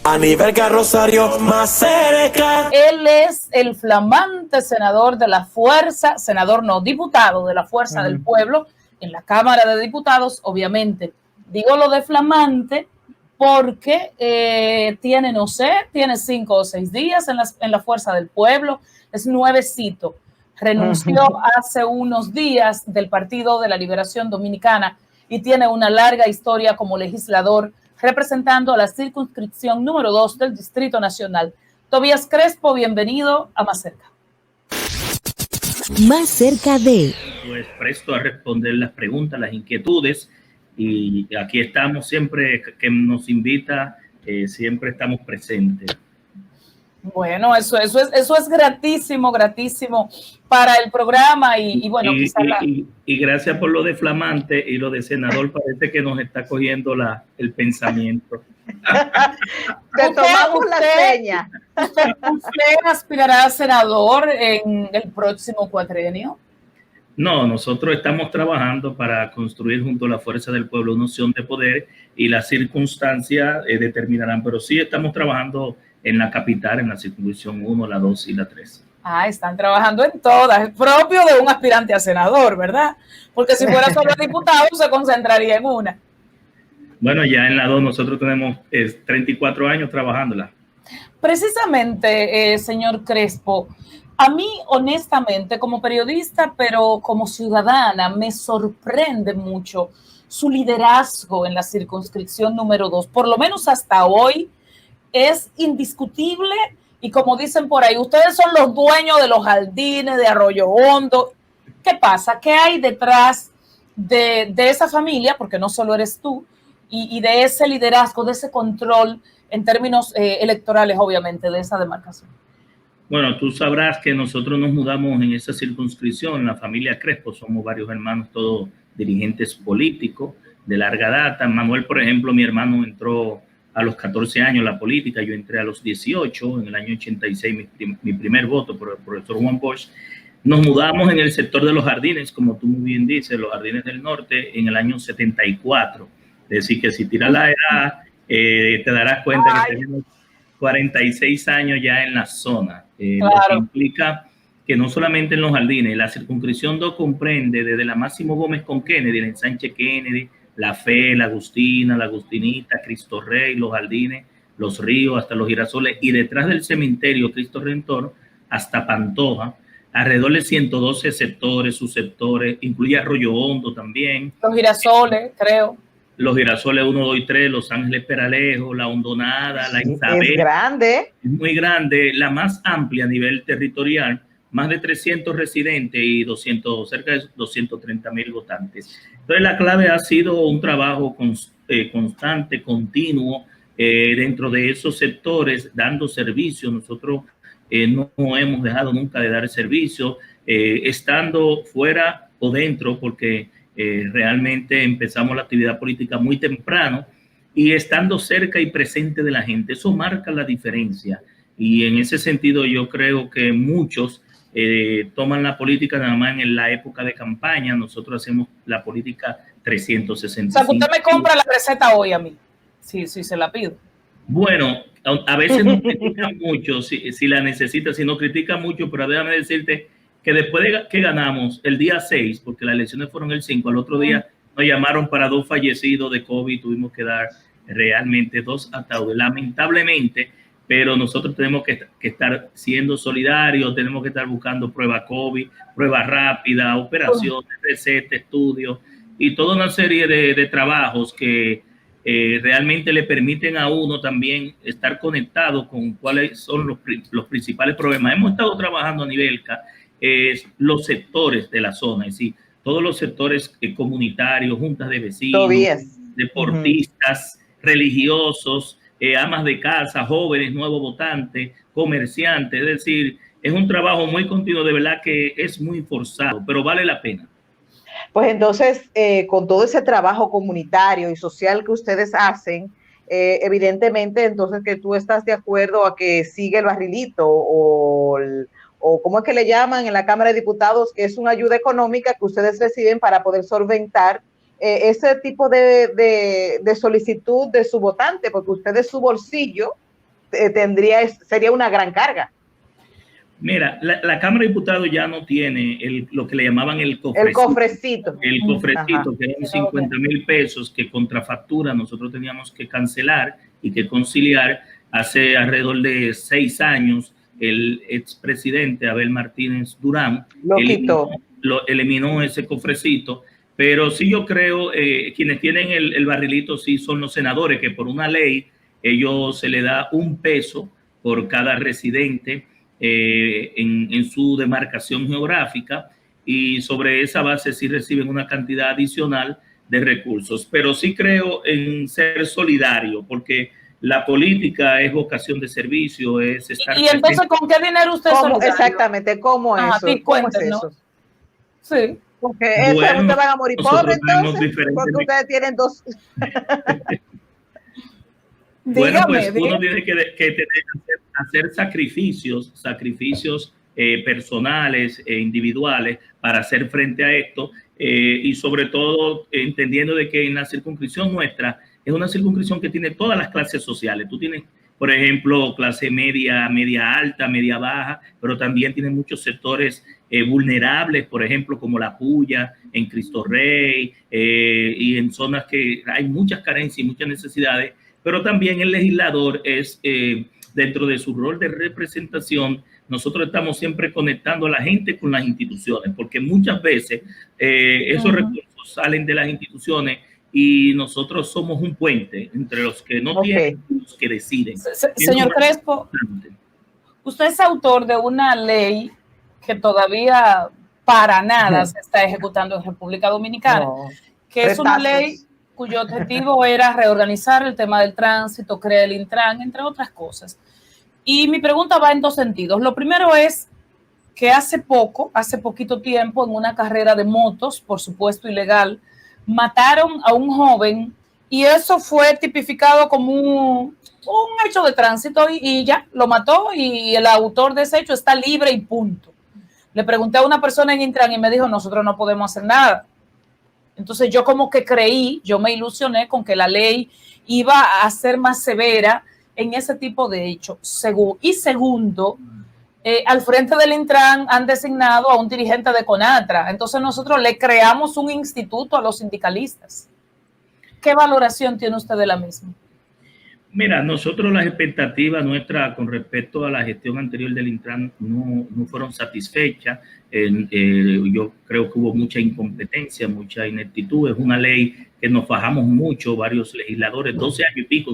A nivel Rosario más cerca. Él es el flamante senador de la Fuerza, senador no, diputado de la Fuerza del Pueblo en la Cámara de Diputados, obviamente. Digo lo de flamante porque tiene, no sé, tiene 5 o 6 días en la Fuerza del Pueblo, es nuevecito. Renunció hace unos días del Partido de la Liberación Dominicana y tiene una larga historia como legislador representando a la circunscripción número 2 del Distrito Nacional. Tobías Crespo, bienvenido a Más Cerca. Más cerca de... Pues presto a responder las preguntas, las inquietudes, y aquí estamos siempre que nos invita, siempre estamos presentes. Bueno, eso es gratísimo para el programa y bueno, quizás y gracias por lo de flamante y lo de senador, parece que nos está cogiendo el pensamiento. Te tomamos la seña. ¿Usted aspirará a senador en el próximo cuatrienio? No, nosotros estamos trabajando para construir junto a la Fuerza del Pueblo una opción de poder y las circunstancias determinarán, pero sí estamos trabajando en la capital, en la circunscripción 1, la 2 y la 3. Ah, están trabajando en todas, es propio de un aspirante a senador, ¿verdad? Porque si fuera solo diputado se concentraría en una. Bueno, ya en la 2 nosotros tenemos 34 años trabajándola. Precisamente, señor Crespo, a mí honestamente como periodista, pero como ciudadana, me sorprende mucho su liderazgo en la circunscripción número 2, por lo menos hasta hoy. Es indiscutible y como dicen por ahí, ustedes son los dueños de los jardines, de Arroyo Hondo. ¿Qué pasa? ¿Qué hay detrás de esa familia? Porque no solo eres tú, y de ese liderazgo, de ese control en términos electorales, obviamente, de esa demarcación. Bueno, tú sabrás que nosotros nos mudamos en esa circunscripción, la familia Crespo, somos varios hermanos, todos dirigentes políticos de larga data. Manuel, por ejemplo, mi hermano entró a los 14 años la política, yo entré a los 18, en el año 86 mi primer voto por el profesor Juan Bosch. Nos mudamos en el sector de los jardines, como tú muy bien dices, los jardines del norte, en el año 74. Es decir, que si tiras la edad, te darás cuenta que tenemos 46 años ya en la zona, claro. Lo que implica que no solamente en los jardines, la circunscripción 2 comprende desde la Máximo Gómez con Kennedy, el ensanche Kennedy, La Fe, La Agustina, La Agustinita, Cristo Rey, Los Jardines, Los Ríos, hasta Los Girasoles, y detrás del cementerio Cristo Redentor, hasta Pantoja, alrededor de 112 sectores, subsectores, incluye Arroyo Hondo también. Los Girasoles, creo. Los Girasoles 1, 2 y 3, Los Ángeles Peralejo, La Hondonada, La Isabel. Es grande. Es muy grande, la más amplia a nivel territorial, más de 300 residentes y cerca de 230,000 votantes. Entonces la clave ha sido un trabajo constante, continuo, dentro de esos sectores, dando servicio. Nosotros no hemos dejado nunca de dar servicio, estando fuera o dentro, porque realmente empezamos la actividad política muy temprano y estando cerca y presente de la gente. Eso marca la diferencia. Y en ese sentido yo creo que muchos toman la política nada más en la época de campaña. Nosotros hacemos la política 365. O sea, que usted me compra la receta hoy a mí, sí, se la pido. Bueno, a veces nos critican mucho, si la necesitas, si nos critican mucho, pero déjame decirte que después de que ganamos el día 6, porque las elecciones fueron el 5, al otro día nos llamaron para 2 fallecidos de COVID, tuvimos que dar realmente 2 ataúdes, lamentablemente, pero nosotros tenemos que estar siendo solidarios, tenemos que estar buscando pruebas COVID, pruebas rápidas, operaciones, recetas, estudios y toda una serie de trabajos que realmente le permiten a uno también estar conectado con cuáles son los principales problemas. Hemos estado trabajando a nivel los sectores de la zona, es decir, todos los sectores comunitarios, juntas de vecinos, deportistas, religiosos, amas de casa, jóvenes, nuevos votantes, comerciantes. Es decir, es un trabajo muy continuo, de verdad que es muy forzado, pero vale la pena. Pues entonces, con todo ese trabajo comunitario y social que ustedes hacen, evidentemente, entonces que tú estás de acuerdo a que sigue el barrilito o ¿cómo es que le llaman en la Cámara de Diputados? Que es una ayuda económica que ustedes reciben para poder solventar ese tipo de solicitud de su votante, porque usted de su bolsillo sería una gran carga. Mira, la Cámara de Diputados ya no tiene lo que le llamaban el cofrecito. El cofrecito. El cofrecito, Ajá. que eran 50,000 pesos que contra factura nosotros teníamos que cancelar y que conciliar. Hace alrededor de 6 años, el expresidente Abel Martínez Durán eliminó ese cofrecito. Pero sí, yo creo, quienes tienen el barrilito sí son los senadores, que por una ley ellos se le da 1 peso por cada residente en su demarcación geográfica, y sobre esa base sí reciben una cantidad adicional de recursos. Pero sí creo en ser solidario, porque la política es vocación de servicio, es estar... ¿Y entonces con qué dinero usted es solidario? Exactamente, ¿cómo es eso? ¿Cómo es eso? Sí. Porque eso ustedes van a morir pobres, entonces, porque ustedes tienen 2... Bueno, pues uno tiene que hacer sacrificios personales e individuales para hacer frente a esto, y sobre todo entendiendo de que en la circunscripción nuestra es una circunscripción que tiene todas las clases sociales. Tú tienes, por ejemplo, clase media, media alta, media baja, pero también tiene muchos sectores vulnerables, por ejemplo, como La Puya, en Cristo Rey, y en zonas que hay muchas carencias y muchas necesidades. Pero también el legislador es, dentro de su rol de representación, nosotros estamos siempre conectando a la gente con las instituciones, porque muchas veces esos recursos salen de las instituciones y nosotros somos un puente entre los que no tienen y los que deciden. Señor Crespo, usted es autor de una ley que todavía para nada se está ejecutando en República Dominicana, que es una ley cuyo objetivo era reorganizar el tema del tránsito, crear el Intran, entre otras cosas. Y mi pregunta va en 2 sentidos. Lo primero es que hace poquito tiempo, en una carrera de motos, por supuesto ilegal, mataron a un joven y eso fue tipificado como un hecho de tránsito y ya, lo mató, y el autor de ese hecho está libre y punto. Le pregunté a una persona en Intran y me dijo, nosotros no podemos hacer nada. Entonces yo como que yo me ilusioné con que la ley iba a ser más severa en ese tipo de hechos. Y segundo, al frente del Intran han designado a un dirigente de CONATRA. Entonces nosotros le creamos un instituto a los sindicalistas. ¿Qué valoración tiene usted de la misma? Mira, nosotros las expectativas nuestras con respecto a la gestión anterior del Intran no fueron satisfechas. Yo creo que hubo mucha incompetencia, mucha ineptitud. Es una ley que nos fajamos mucho, varios legisladores, 12 años y pico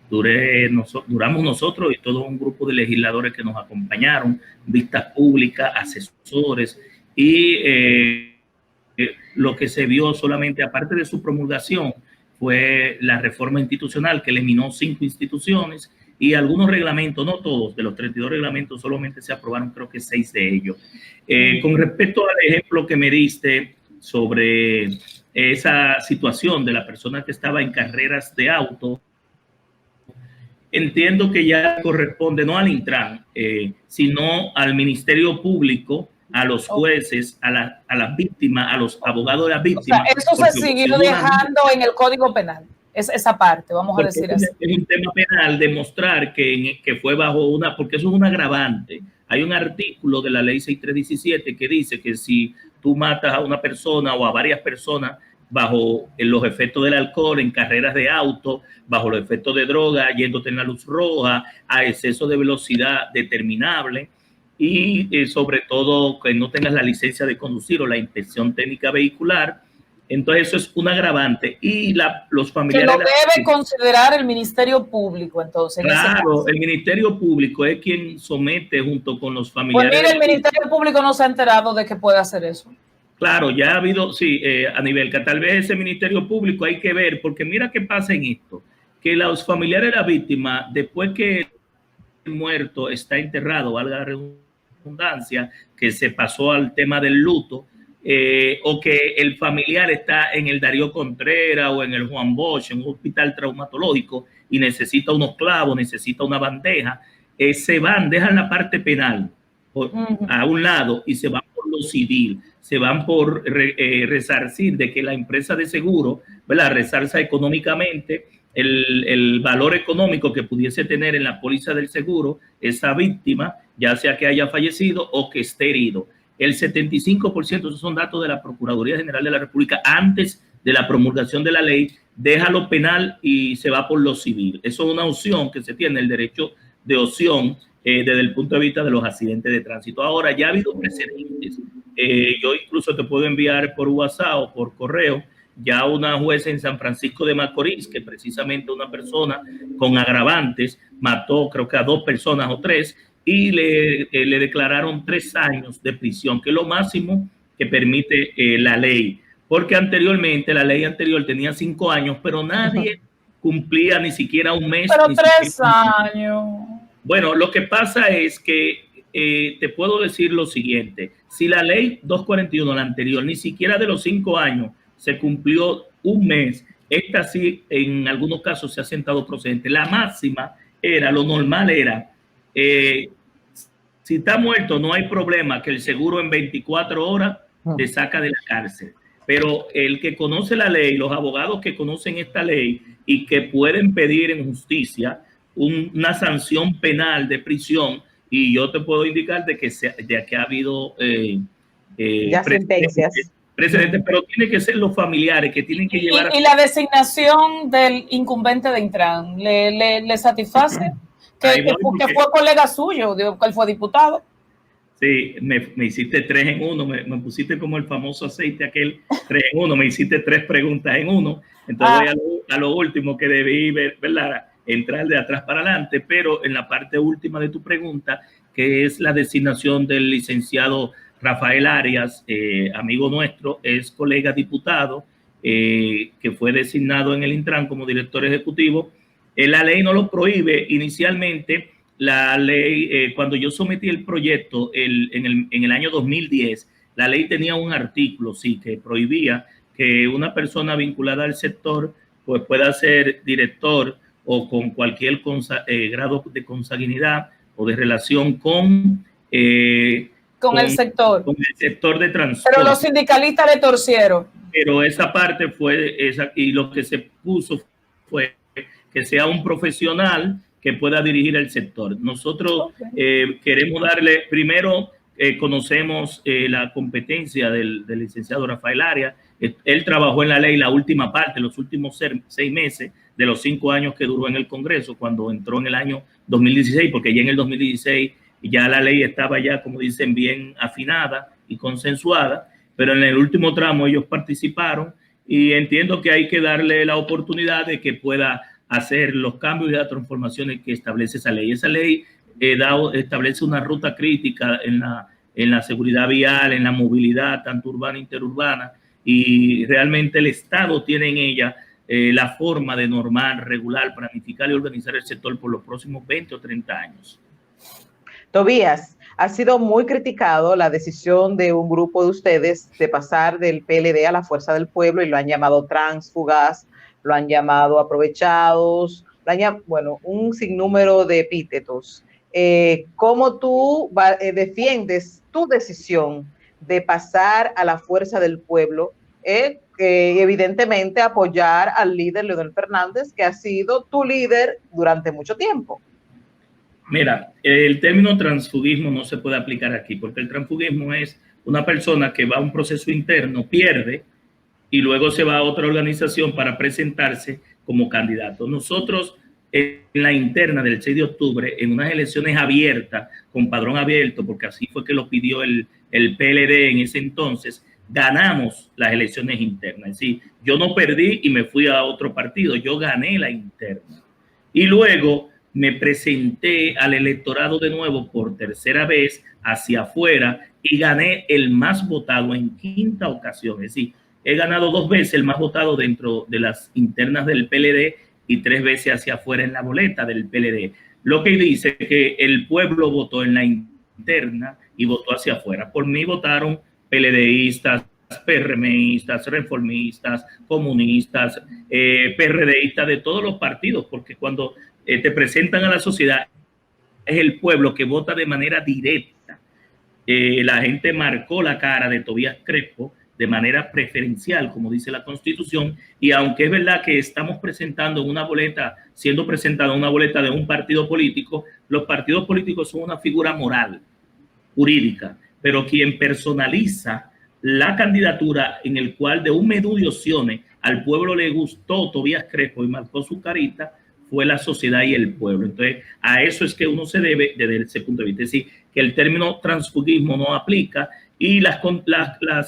duramos nosotros y todo un grupo de legisladores que nos acompañaron, vistas públicas, asesores, y lo que se vio solamente, aparte de su promulgación, fue la reforma institucional que eliminó 5 instituciones y algunos reglamentos, no todos, de los 32 reglamentos solamente se aprobaron creo que 6 de ellos. Con respecto al ejemplo que me diste sobre esa situación de la persona que estaba en carreras de auto, entiendo que ya corresponde no al Intran, sino al Ministerio Público, a los jueces, a las víctimas, a los abogados de las víctimas. O sea, eso se siguió dejando en el Código Penal, esa parte, vamos a decir así. Es un tema penal demostrar que fue bajo porque eso es un agravante. Hay un artículo de la ley 6317 que dice que si tú matas a una persona o a varias personas bajo los efectos del alcohol, en carreras de auto, bajo los efectos de droga, yéndote en la luz roja, a exceso de velocidad determinable, y sobre todo que no tengas la licencia de conducir o la inspección técnica vehicular, entonces eso es un agravante. Y los familiares... Que lo debe considerar el Ministerio Público, entonces. Claro, el Ministerio Público es quien somete junto con los familiares... Pues mire, el Ministerio Público no se ha enterado de que puede hacer eso. Claro, ya ha habido, sí, a nivel que tal vez ese Ministerio Público hay que ver, porque mira qué pasa en esto, que los familiares de la víctima, después que el muerto está enterrado, valga la redundancia, que se pasó al tema del luto, o que el familiar está en el Darío Contreras o en el Juan Bosch, en un hospital traumatológico, y necesita unos clavos, necesita una bandeja, dejan la parte penal a un lado y se van por lo civil, se van por resarcir de que la empresa de seguro, ¿verdad?, resarza económicamente el valor económico que pudiese tener en la póliza del seguro esa víctima, ya sea que haya fallecido o que esté herido. El 75%, esos son datos de la Procuraduría General de la República antes de la promulgación de la ley, deja lo penal y se va por lo civil. Eso es una opción que se tiene, el derecho de opción desde el punto de vista de los accidentes de tránsito. Ahora, ya ha habido precedentes. Yo incluso te puedo enviar por WhatsApp o por correo ya una jueza en San Francisco de Macorís, que precisamente una persona con agravantes mató creo que a 2 personas o 3 y le declararon 3 años de prisión, que es lo máximo que permite la ley. Porque anteriormente, la ley anterior tenía 5 años, pero nadie cumplía ni siquiera un mes. Pero 3 años. Bueno, lo que pasa es que te puedo decir lo siguiente. Si la ley 241, la anterior, ni siquiera de los 5 años se cumplió un mes, esta sí en algunos casos se ha sentado procedente. La máxima era, lo normal era, si está muerto no hay problema, que el seguro en 24 horas te saca de la cárcel. Pero el que conoce la ley, los abogados que conocen esta ley y que pueden pedir en justicia una sanción penal de prisión, y yo te puedo indicar de que ha habido ya sentencias. Precedentes, pero tiene que ser los familiares que tienen que llevar. ¿Y la designación del incumbente de Intran le satisface? Que fue colega suyo, digo, que él fue diputado. Sí, me hiciste 3 en 1, me pusiste como el famoso aceite aquel 3 en 1, me hiciste 3 preguntas en 1, entonces voy a lo último que debí ver, ¿verdad? Entrar de atrás para adelante, pero en la parte última de tu pregunta, que es la designación del licenciado Rafael Arias, amigo nuestro, es colega diputado, que fue designado en el Intran como director ejecutivo. La ley no lo prohíbe. Inicialmente, la ley, cuando yo sometí el proyecto en el año 2010, la ley tenía un artículo, sí, que prohibía que una persona vinculada al sector pues pueda ser director o con cualquier grado de consanguinidad o de relación con el sector de transporte. Pero los sindicalistas le torcieron. Pero esa parte fue esa, y lo que se puso fue que sea un profesional que pueda dirigir el sector. Nosotros queremos darle, primero conocemos la competencia del licenciado Rafael Arias. Él trabajó en la ley la última parte, los últimos 6 meses de los 5 años que duró en el Congreso, cuando entró en el año 2016, porque ya en el 2016 ya la ley estaba ya, como dicen, bien afinada y consensuada, pero en el último tramo ellos participaron y entiendo que hay que darle la oportunidad de que pueda hacer los cambios y las transformaciones que establece esa ley. Esa ley establece una ruta crítica en la seguridad vial, en la movilidad, tanto urbana e interurbana, y realmente el Estado tiene en ella la forma de normar, regular, planificar y organizar el sector por los próximos 20 o 30 años. Tobías, ha sido muy criticado la decisión de un grupo de ustedes de pasar del PLD a la Fuerza del Pueblo y lo han llamado tránsfugas, lo han llamado aprovechados, bueno, un sinnúmero de epítetos. ¿Cómo tú defiendes tu decisión de pasar a la Fuerza del Pueblo? Evidentemente apoyar al líder Leonel Fernández, que ha sido tu líder durante mucho tiempo. Mira, el término transfugismo no se puede aplicar aquí, porque el transfugismo es una persona que va a un proceso interno, pierde, y luego se va a otra organización para presentarse como candidato. Nosotros, en la interna del 6 de octubre, en unas elecciones abiertas, con padrón abierto, porque así fue que lo pidió el PLD en ese entonces, ganamos las elecciones internas. Es decir, yo no perdí y me fui a otro partido, yo gané la interna. Y luego me presenté al electorado de nuevo por tercera vez hacia afuera y gané el más votado en 5ª ocasión. Es decir, he ganado 2 veces el más votado dentro de las internas del PLD y 3 veces hacia afuera en la boleta del PLD. Lo que dice que el pueblo votó en la interna y votó hacia afuera. Por mí votaron PLDistas, PRMistas, reformistas, comunistas, PRDistas de todos los partidos, porque cuando te presentan a la sociedad es el pueblo que vota de manera directa. La gente marcó la cara de Tobías Crespo de manera preferencial, como dice la Constitución, y aunque es verdad que estamos presentando una boleta, siendo presentada una boleta de un partido político, los partidos políticos son una figura moral, jurídica, pero quien personaliza la candidatura en el cual de un menú de opciones al pueblo le gustó Tobías Crespo y marcó su carita, fue la sociedad y el pueblo. Entonces, a eso es que uno se debe desde ese punto de vista. Es decir, que el término transfugismo no aplica y las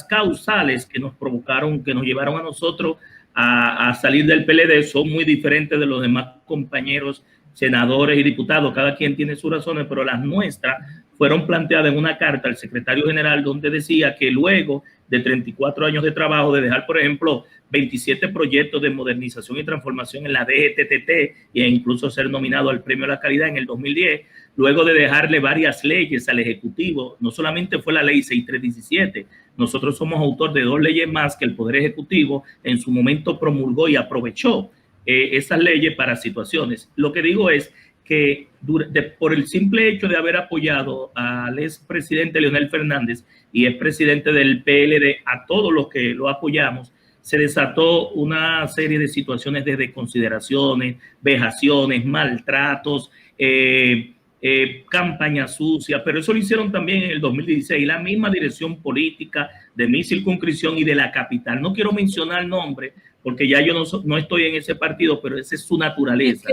causales que nos provocaron, que nos llevaron a nosotros a salir del PLD son muy diferentes de los demás compañeros senadores y diputados. Cada quien tiene sus razones, pero las nuestras fueron planteadas en una carta al secretario general donde decía que luego de 34 años de trabajo, de dejar, por ejemplo, 27 proyectos de modernización y transformación en la DGTT e incluso ser nominado al Premio a la Calidad en el 2010, luego de dejarle varias leyes al Ejecutivo, no solamente fue la ley 6317, nosotros somos autor de 2 leyes más que el Poder Ejecutivo en su momento promulgó y aprovechó esas leyes para situaciones. Lo que digo es que por el simple hecho de haber apoyado al expresidente Leonel Fernández y expresidente del PLD, a todos los que lo apoyamos, se desató una serie de situaciones desde consideraciones, vejaciones, maltratos, campaña sucia, pero eso lo hicieron también en el 2016, la misma dirección política de mi circunscripción y de la capital. No quiero mencionar nombre porque ya yo no estoy en ese partido, pero esa es su naturaleza.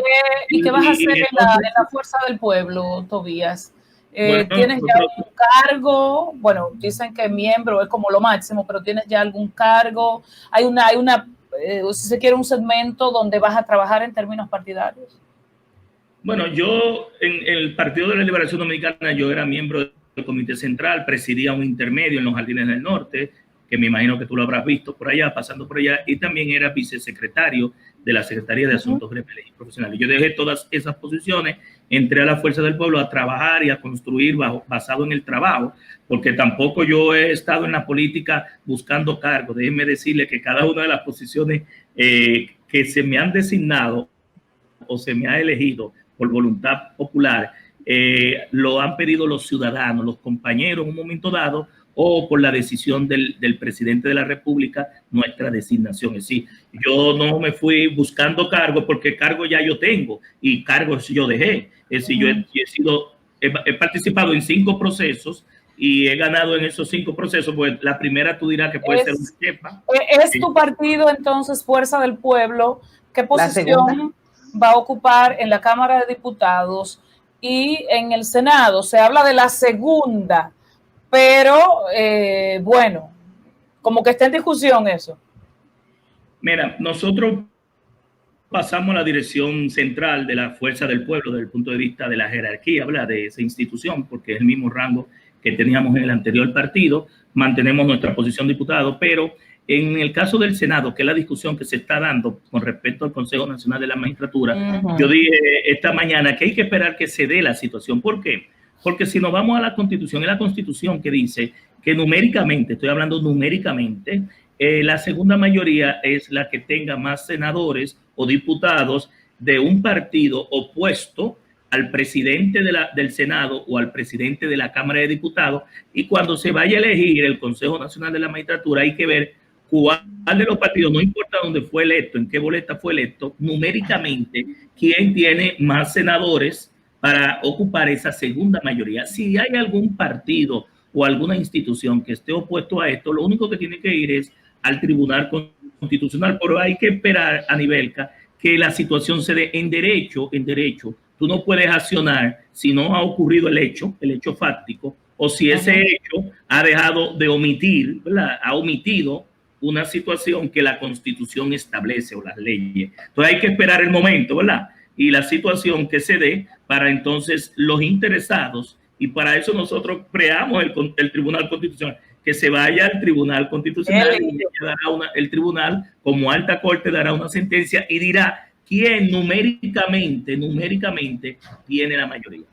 ¿Y qué vas a hacer en la Fuerza del Pueblo, Tobías? Bueno, ¿Tienes ya algún cargo? Bueno, dicen que miembro es como lo máximo, pero ¿tienes ya algún cargo? Hay si se quiere, un segmento donde vas a trabajar en términos partidarios. Bueno, yo en el Partido de la Liberación Dominicana, yo era miembro del Comité Central, presidía un intermedio en los Jardines del Norte, que me imagino que tú lo habrás visto por allá, pasando por allá, y también era vicesecretario de la Secretaría de Asuntos Gremiales y Profesionales. Yo dejé todas esas posiciones, entré a la Fuerza del Pueblo a trabajar y a construir basado en el trabajo, porque tampoco yo he estado en la política buscando cargos. Déjenme decirle que cada una de las posiciones que se me han designado o se me ha elegido por voluntad popular, lo han pedido los ciudadanos, los compañeros en un momento dado, o por la decisión del presidente de la República, nuestra designación. Es decir, yo no me fui buscando cargos porque cargos ya yo tengo y cargos yo dejé. Es decir, yo he participado en 5 procesos y he ganado en esos 5 procesos. Pues la primera tú dirás que puede ser una jefa. ¿Es tu partido entonces, Fuerza del Pueblo? ¿Qué posición va a ocupar en la Cámara de Diputados y en el Senado? Se habla de la segunda. Pero, bueno, como que está en discusión eso. Mira, nosotros pasamos a la dirección central de la Fuerza del Pueblo desde el punto de vista de la jerarquía, ¿verdad?, de esa institución, porque es el mismo rango que teníamos en el anterior partido. Mantenemos nuestra posición de diputado, pero en el caso del Senado, que es la discusión que se está dando con respecto al Consejo Nacional de la Magistratura, yo dije esta mañana que hay que esperar que se dé la situación. ¿Por qué? Porque si nos vamos a la Constitución, es la Constitución que dice que numéricamente, estoy hablando numéricamente, la segunda mayoría es la que tenga más senadores o diputados de un partido opuesto al presidente del Senado o al presidente de la Cámara de Diputados. Y cuando se vaya a elegir el Consejo Nacional de la Magistratura, hay que ver cuál de los partidos, no importa dónde fue electo, en qué boleta fue electo, numéricamente, quién tiene más senadores para ocupar esa segunda mayoría. Si hay algún partido o alguna institución que esté opuesto a esto, lo único que tiene que ir es al Tribunal Constitucional, pero hay que esperar, Anibelka, que la situación se dé en derecho. Tú no puedes accionar si no ha ocurrido el hecho fáctico, o si ese hecho ha dejado de omitir, ¿verdad?, ha omitido una situación que la Constitución establece o las leyes. Entonces hay que esperar el momento, ¿verdad?, y la situación que se dé para entonces los interesados, y para eso nosotros creamos el Tribunal Constitucional, que se vaya al Tribunal Constitucional y el Tribunal como alta corte dará una sentencia y dirá quién numéricamente tiene la mayoría.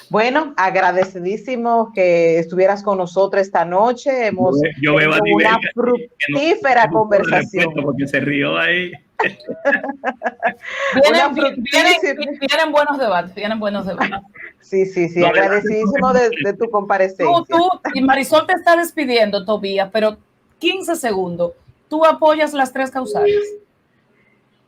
Bueno, agradecidísimo que estuvieras con nosotros esta noche. Hemos tenido una fructífera conversación. Porque se rió ahí. Vienen buenos debates. Sí. No, agradecidísimo de tu comparecencia. Tú, y Marisol te está despidiendo, Tobías, pero 15 segundos. ¿Tú apoyas las 3 causales?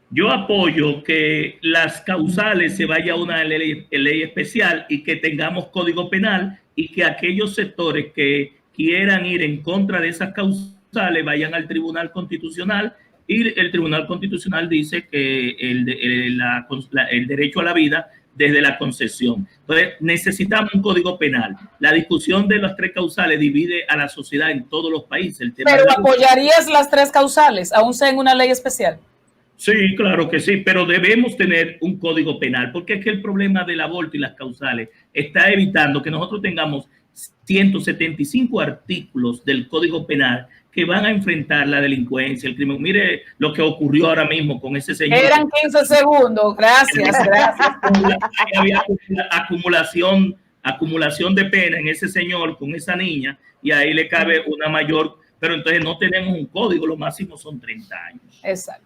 Yo apoyo que las causales se vaya a una ley especial y que tengamos código penal y que aquellos sectores que quieran ir en contra de esas causales vayan al Tribunal Constitucional, y el Tribunal Constitucional dice que el derecho a la vida desde la concepción. Entonces, necesitamos un código penal. La discusión de las 3 causales divide a la sociedad en todos los países. El tema ¿Pero apoyarías las 3 causales, aún sea en una ley especial? Sí, claro que sí, pero debemos tener un código penal, porque es que el problema del aborto y las causales está evitando que nosotros tengamos 175 artículos del Código Penal que van a enfrentar la delincuencia, el crimen. Mire lo que ocurrió ahora mismo con ese señor. Eran 15 segundos, gracias. Había acumulación de pena en ese señor con esa niña, y ahí le cabe una mayor, pero entonces no tenemos un código, lo máximo son 30 años. Exacto.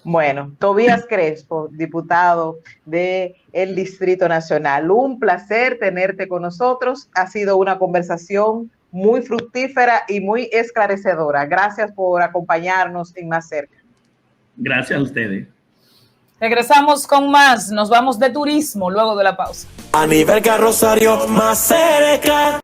Bueno, Tobías Crespo, diputado del Distrito Nacional, un placer tenerte con nosotros. Ha sido una conversación muy fructífera y muy esclarecedora. Gracias por acompañarnos en Más Cerca. Gracias a ustedes. Regresamos con más. Nos vamos de turismo luego de la pausa. A nivel Rosario más cerca.